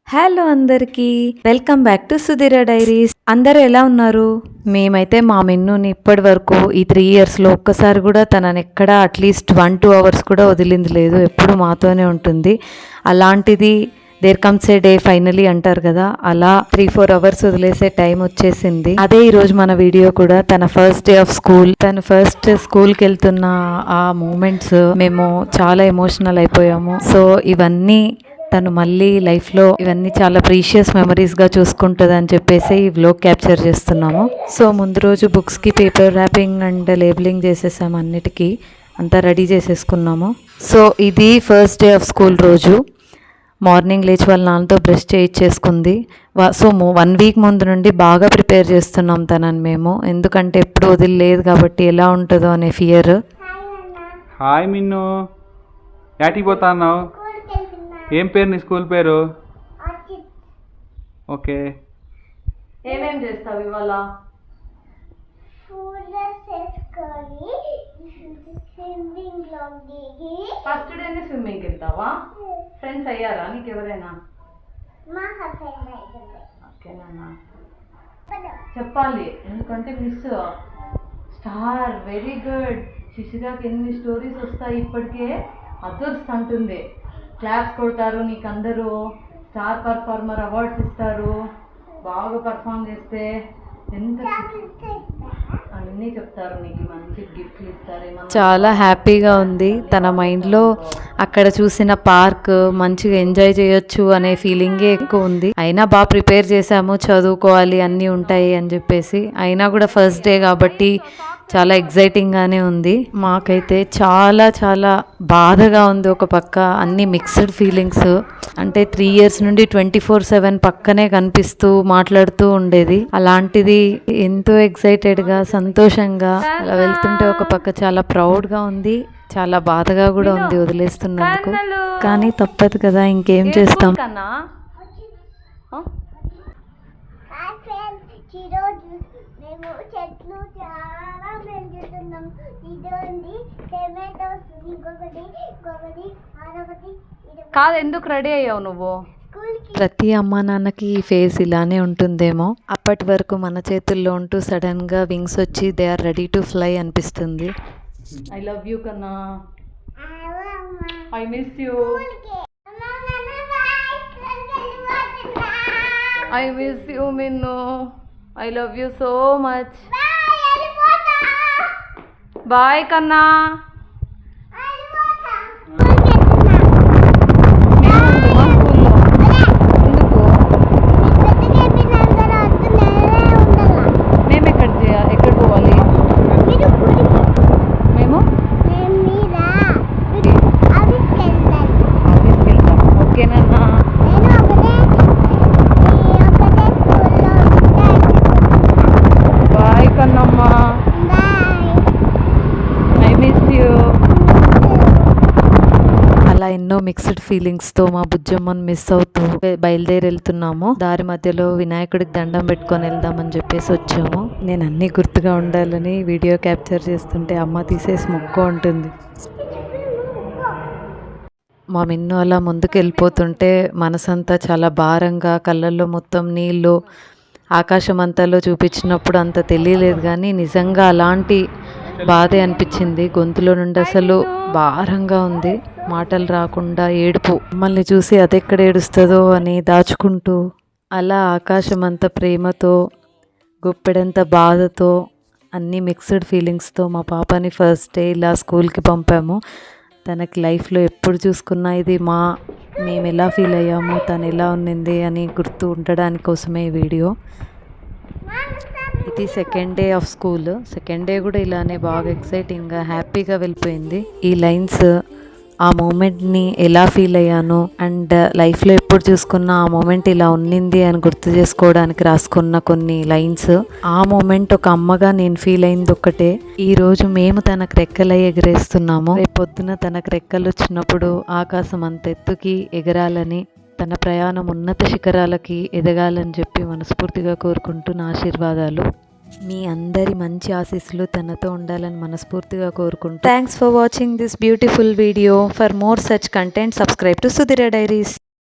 Hello అందరికీ welcome back to Sudheera diaries. అందరూ ఎలా ఉన్నారు? మేమైతే మా మిన్నుని ఇప్పటి వరకు ఈ 3 yearsలో ఒక్కసారి కూడా తనని ఎక్కడ అట్లీస్ట్ 1-2 hours కూడా వదిలింది లేదు. ఎప్పుడు మాతోనే ఉంటుంది. అలాంటిది there comes a day finally అంటారు కదా, అలా 3-4 hours వదిలేసే టైం వచ్చేసింది. అదే ఈరోజు మన వీడియో కూడా. తన ఫస్ట్ డే ఆఫ్ స్కూల్, తను ఫస్ట్ స్కూల్కి వెళ్తున్న ఆ మూమెంట్స్ మేము చాలా ఎమోషనల్ అయిపోయాము. సో ఇవన్నీ తను మళ్ళీ లైఫ్లో ఇవన్నీ చాలా ప్రీషియస్ మెమరీస్గా చూసుకుంటుంది అని చెప్పేసి ఈ వ్లాగ్ క్యాప్చర్ చేస్తున్నాము. సో ముందు రోజు బుక్స్కి పేపర్ ర్యాపింగ్ అండ్ లేబులింగ్ చేసేసాము, అన్నిటికీ అంతా రెడీ చేసేసుకున్నాము. సో ఇది ఫస్ట్ డే ఆఫ్ స్కూల్ రోజు. మార్నింగ్ లేచి వాళ్ళ నాన్నతో బ్రష్ చేయించేసుకుంది. సో 1 week ముందు నుండి బాగా ప్రిపేర్ చేస్తున్నాం తనని మేము, ఎందుకంటే ఎప్పుడు వదిలేదు కాబట్టి ఎలా ఉంటుందో అనే ఫియర్. హాయ్ మిన్ను, యాటికి పోతున్నావు? ఏం పేరు నీ స్కూల్ పేరు? ఓకే. ఏమేం చేస్తావు ఇవాళ? ఫస్ట్ డేనే స్విమ్మింగ్కి వెళ్తావా? ఫ్రెండ్స్ అయ్యారా నీకు ఎవరైనా? ఓకేనా, చెప్పాలి ఎందుకంటే మిస్ స్టార్ వెరీ గుడ్. శిశిరాకి ఎన్ని స్టోరీస్ వస్తాయి ఇప్పటికే, అదర్స్ అంటుంది. క్లాప్స్ కొడతారు నీకు అందరూ, స్టార్ పర్ఫార్మర్ అవార్డ్స్ ఇస్తారు బాగా పర్ఫామ్ చేస్తే. ఎంత అన్నీ చెప్తారు నీకు, మంచి గిఫ్ట్లు ఇస్తారు. చాలా హ్యాపీగా ఉంది. తన మైండ్లో అక్కడ చూసిన పార్క్ మంచిగా ఎంజాయ్ చేయొచ్చు అనే ఫీలింగే ఎక్కువ ఉంది. అయినా బాగా ప్రిపేర్ చేసాము, చదువుకోవాలి అన్నీ ఉంటాయి అని చెప్పేసి. అయినా కూడా ఫస్ట్ డే కాబట్టి చాలా ఎగ్జైటింగ్గానే ఉంది. మాకైతే చాలా చాలా బాధగా ఉంది ఒక పక్క, అన్ని మిక్స్డ్ ఫీలింగ్స్. అంటే 3 years నుండి 24/7 పక్కనే కనిపిస్తూ మాట్లాడుతూ ఉండేది. అలాంటిది ఎంతో ఎగ్జైటెడ్గా సంతోషంగా అలా వెళ్తుంటే ఒక పక్క చాలా ప్రౌడ్గా ఉంది, చాలా బాధగా కూడా ఉంది వదిలేస్తున్నందుకు. కానీ తప్పదు కదా, ఇంకేం చేస్తాం. మేము చెట్లు చాలా పెంచుతున్నాం. ఇదండి టమాటోస్, ఇంకొకటి అదొకటి. కాదు, ఎందుకు రెడీ అయ్యావు నువ్వు? ప్రతి అమ్మా నాన్నకి ఈ ఫేస్ ఇలానే ఉంటుందేమో. అప్పటి వరకు మన చేతుల్లో ఉంటూ సడన్గా వింగ్స్ వచ్చి they are ready to fly అనిపిస్తుంది. ఐ లవ్ యూ కన్నా, I miss you, I miss you Minnu, I love you so much. Bye కన్నా. అలా ఎన్నో మిక్స్డ్ ఫీలింగ్స్తో మా బుజ్జమ్మని మిస్ అవుతూ బయలుదేరి వెళ్తున్నాము. దారి మధ్యలో వినాయకుడికి దండం పెట్టుకొని వెళ్దామని చెప్పేసి వచ్చాము. నేను అన్నీ గుర్తుగా ఉండాలని వీడియో క్యాప్చర్ చేస్తుంటే అమ్మ తీసేసి మొక్కు ఉంటుంది. మా మిన్ను అలా ముందుకు వెళ్ళిపోతుంటే మనసంతా చాలా భారంగా, కళ్ళల్లో మొత్తం నీళ్ళు, ఆకాశం అంతాలో చూపించినప్పుడు అంత తెలియలేదు కానీ నిజంగా అలాంటి బాధే అనిపించింది. గొంతులో నుండి అసలు భారంగా ఉంది, మాటలు రాకుండా ఏడుపు. మమ్మల్ని చూసి అదెక్కడ ఏడుస్తుందో అని దాచుకుంటూ అలా ఆకాశం అంత ప్రేమతో, గుప్పెడంత బాధతో, అన్నీ మిక్స్డ్ ఫీలింగ్స్తో మా పాపని ఫస్ట్ డే ఇలా స్కూల్కి పంపాము. తనకి లైఫ్లో ఎప్పుడు చూసుకున్నా ఇది మేము ఎలా ఫీల్ అయ్యాము, తను ఎలా ఉన్నింది అని గుర్తు ఉండడానికి కోసమే ఈ వీడియో. ఇది second day of school. Second day కూడా ఇలానే బాగా ఎక్సైటింగ్గా హ్యాపీగా వెళ్ళిపోయింది. ఈ లైన్స్ ఆ మూమెంట్ని ఎలా ఫీల్ అయ్యాను అండ్ లైఫ్లో ఎప్పుడు చూసుకున్నా ఆ మూమెంట్ ఇలా ఉన్నింది అని గుర్తు చేసుకోవడానికి రాసుకున్న కొన్ని లైన్స్. ఆ మూమెంట్ ఒక అమ్మగా నేను ఫీల్ అయింది ఒక్కటే, ఈరోజు మేము తనకు రెక్కలై ఎగరేస్తున్నాము. రేపు పొద్దున తనకు రెక్కలు వచ్చినప్పుడు ఆకాశం అంత ఎత్తుకి ఎగరాలని, తన ప్రయాణం ఉన్నత శిఖరాలకి ఎదగాలని చెప్పి మనస్ఫూర్తిగా కోరుకుంటూ నా ఆశీర్వాదాలు. మీ అందరి మంచి ఆశీస్సులు తనతో ఉండాలని మనస్ఫూర్తిగా కోరుకుంటూ. Thanks for watching this beautiful video. For more such content subscribe to Sudheera diaries.